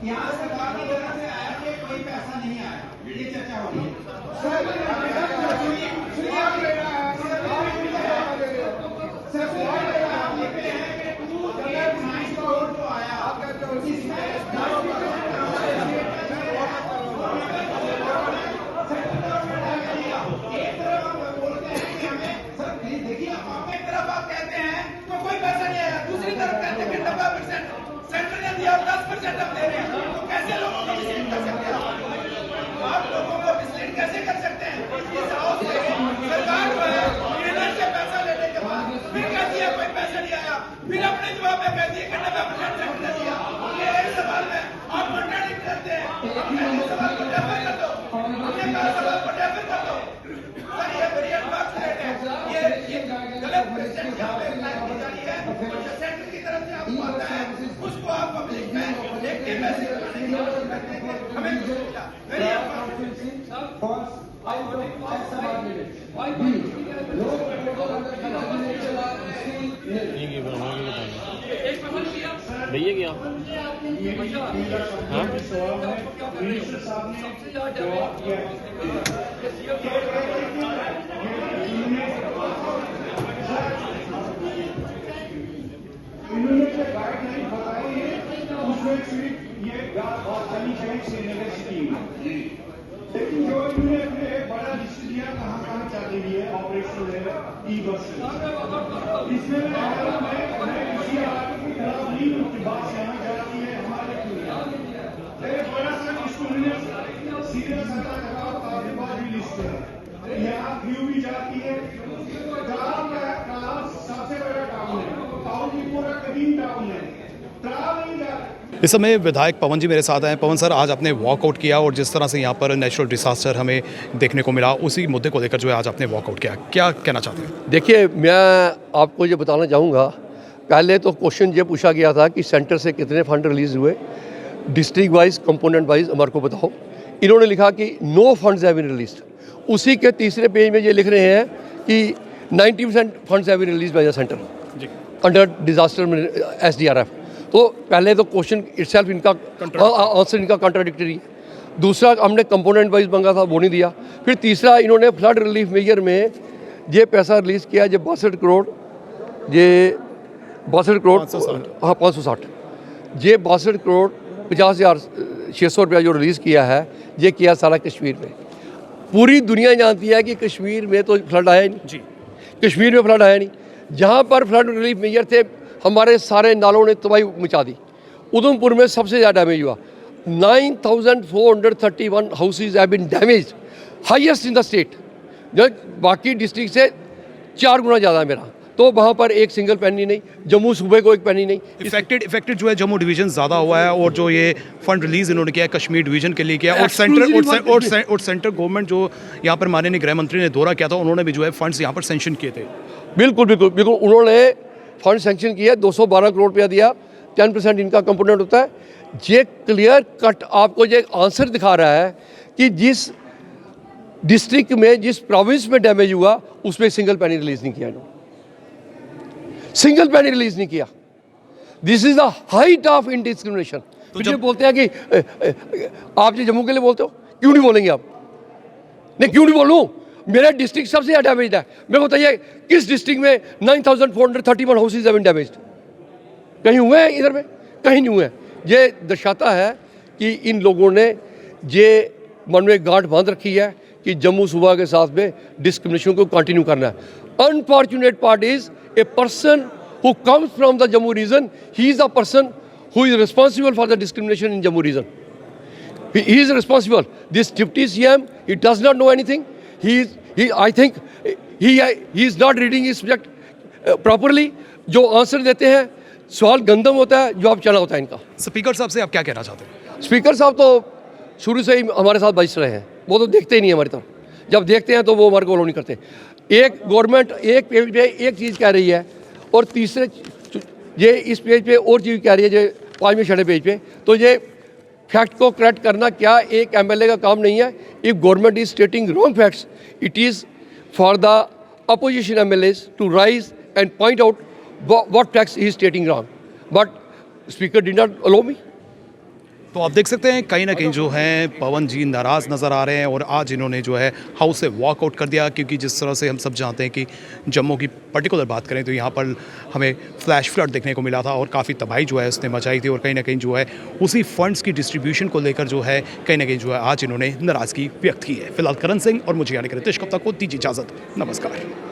यहाँ से बात की तरह से आया कि कोई पैसा नहीं आया, ये चर्चा हो रही है। देखिए आप एक तरफ आप कहते हैं तो कोई पैसा नहीं आया, दूसरी तरफ कहते हैं कि 90% सेंटर ने दिया, 10% हम दे रहे हैं, तो कैसे लोगों को मिसलीड कर सकते हैं? आप लोगों को मिसलीड कैसे कर सकते हैं? इस हाउस में सरकार जो है ट्रेनर से पैसा लेने के बाद फिर कहती है कोई पैसा नहीं आया, फिर अपने जवाब में कहती है कि 90% सेंटर ने दिया। ये एक सवाल में आप कॉन्ट्राडिक्ट करते हैं, अपने सवाल को डेफर कर दो, अपने सवाल को डेफर कर दो। सर ये बड़ी अनफॉर्चुनेट है, ये गलत प्रेसिडेंट यहाँ पे अप्लाई की जा रही है, और जो सेंटर की तरफ से आपको आता है उसको आप पब्लिक में एक के मैसेज करने की कोशिश करते हैं। हमें कुछ मिला वेरी भैया क्या हाँ इन्होंने जो गाइडलाइन बताई है उसमें सिर्फ ये बात चली गई श्रीनगर सिटी में, लेकिन जो इन्होंने अपने एक बड़ा लिस्ट दिया कहाँ कहाँ चल रही है ऑपरेशनल है ई बस, इसमें मैं किसी आदमी की खराब नहीं हूँ कि बात यहाँ जाती है हमारे क्यों एक बड़ा सा इसको मैंने सीधा साधा लगा काफी बड़ी लिस्ट है, यहाँ व्यू भी जाती है, काम सबसे बड़ा टाउन है, टाउन की पूरा कदीम टाउन है, ट्राम नहीं जाता। इस समय विधायक पवन जी मेरे साथ हैं। पवन सर, आज आपने वॉकआउट किया और जिस तरह से यहाँ पर नेचुरल डिजास्टर हमें देखने को मिला, उसी मुद्दे को लेकर जो है आज आपने वॉकआउट किया, क्या कहना चाहते हैं? देखिए, मैं आपको ये बताना चाहूँगा, पहले तो क्वेश्चन ये पूछा गया था कि सेंटर से कितने फंड रिलीज़ हुए, डिस्ट्रिक्ट वाइज कंपोनेंट वाइज हमारे को बताओ। इन्होंने लिखा कि no funds have been released. उसी के तीसरे पेज में ये लिख रहे हैं कि 90% funds have been released by the centre under disaster SDRF। तो पहले तो क्वेश्चन इटसेल्फ इनका आंसर इनका कॉन्ट्राडिक्टरी है। दूसरा, हमने कंपोनेंट वाइज मांगा था, वो नहीं दिया। फिर तीसरा, इन्होंने फ्लड रिलीफ मेजर में ये पैसा रिलीज़ किया, ये 62 करोड़, ये 62 करोड़, हाँ 560, ये 62 करोड़ 50,600 रुपया जो रिलीज़ किया है, ये किया सारा कश्मीर में। पूरी दुनिया जानती है कि कश्मीर में तो फ्लड आया नहीं जी, कश्मीर में फ्लड आया नहीं। जहाँ पर फ्लड रिलीफ मेजर थे, हमारे सारे नालों ने तबाही मचा दी। उधमपुर में सबसे ज़्यादा डैमेज हुआ, 9,431 houses have been damaged, highest in the state. जो बाकी डिस्ट्रिक्ट से 4 गुना ज़्यादा है मेरा, तो वहाँ पर एक सिंगल पेनी नहीं, जम्मू सूबे को एक पेनी नहीं। इफेक्टेड जो है जम्मू डिवीजन ज़्यादा हुआ है, और जो ये फंड रिलीज़ इन्होंने किया है कश्मीर डिवीजन के लिए किया, और सेंट्रल गवर्नमेंट जो यहाँ पर माननीय गृह मंत्री ने दौरा किया था, उन्होंने भी जो है फंड्स यहाँ पर सेंक्शन किए थे। बिल्कुल बिल्कुल बिल्कुल, उन्होंने फंड सेंक्शन किया, 212 करोड़ रुपया दिया, 10% इनका कंपोनेंट होता है। ये क्लियर कट आपको ये आंसर दिखा रहा है कि जिस डिस्ट्रिक्ट में, जिस प्रोविंस में डैमेज हुआ, उसमें सिंगल पेनी रिलीज नहीं किया इन्होंने, सिंगल पेनी रिलीज नहीं किया। This is the height of इनडिस्क्रिमिनेशन। तो जब बोलते हैं कि आप ये जम्मू के लिए बोलते हो, क्यों नहीं बोलेंगे आप? नहीं, क्यों नहीं बोलूँ? मेरा डिस्ट्रिक्ट सबसे ज़्यादा डैमेज है। मेरे को बताइए किस डिस्ट्रिक्ट में 9,431 हाउसेज हैव बीन डैमेज्ड? कहीं हुए हैं इधर में? कहीं नहीं हुए हैं। ये दर्शाता है कि इन लोगों ने ये मन में गांठ बांध रखी है कि जम्मू सूबा के साथ में डिस्क्रिमिनेशन को कंटिन्यू करना है। Unfortunate part is a person who comes from the Jammu region, he is the person who is responsible for the discrimination in Jammu region. He is responsible. This deputy CM, he does not know anything. I think he is not reading his subject properly. जो answer देते हैं, सवाल गंदम होता है, जवाब चना होता है इनका। स्पीकर साहब से आप क्या कहना चाहते हैं? स्पीकर साहब तो शुरू से ही हमारे साथ बच रहे हैं, वो तो देखते ही नहीं हमारी तरफ। जब देखते हैं तो वो हमारे को नहीं करते। एक गवर्नमेंट एक पेज पे एक चीज़ कह रही है, और तीसरे ये इस पेज पे और चीज़ कह रही है, जो 5वें 6वें पेज पे। तो ये फैक्ट को करेक्ट करना क्या एक MLA का काम नहीं है? If government is stating wrong facts, it is for the opposition MLAs to rise and point out what facts he is stating wrong, but speaker did not allow me. तो आप देख सकते हैं कहीं ना कहीं जो है पवन जी नाराज़ नज़र आ रहे हैं और आज इन्होंने जो है हाउस से वॉकआउट कर दिया, क्योंकि जिस तरह से हम सब जानते हैं कि जम्मू की पर्टिकुलर बात करें तो यहाँ पर हमें फ्लैश फ्लड देखने को मिला था और काफ़ी तबाही जो है उसने मचाई थी, और कहीं ना कहीं जो है उसी फंड्स की डिस्ट्रीब्यूशन को लेकर जो है कहीं ना कहीं जो है आज इन्होंने नाराज़गी व्यक्त की है। फिलहाल करण सिंह और मुझे यानी कि रितेश गुप्ता को दीजिए इजाज़त। नमस्कार।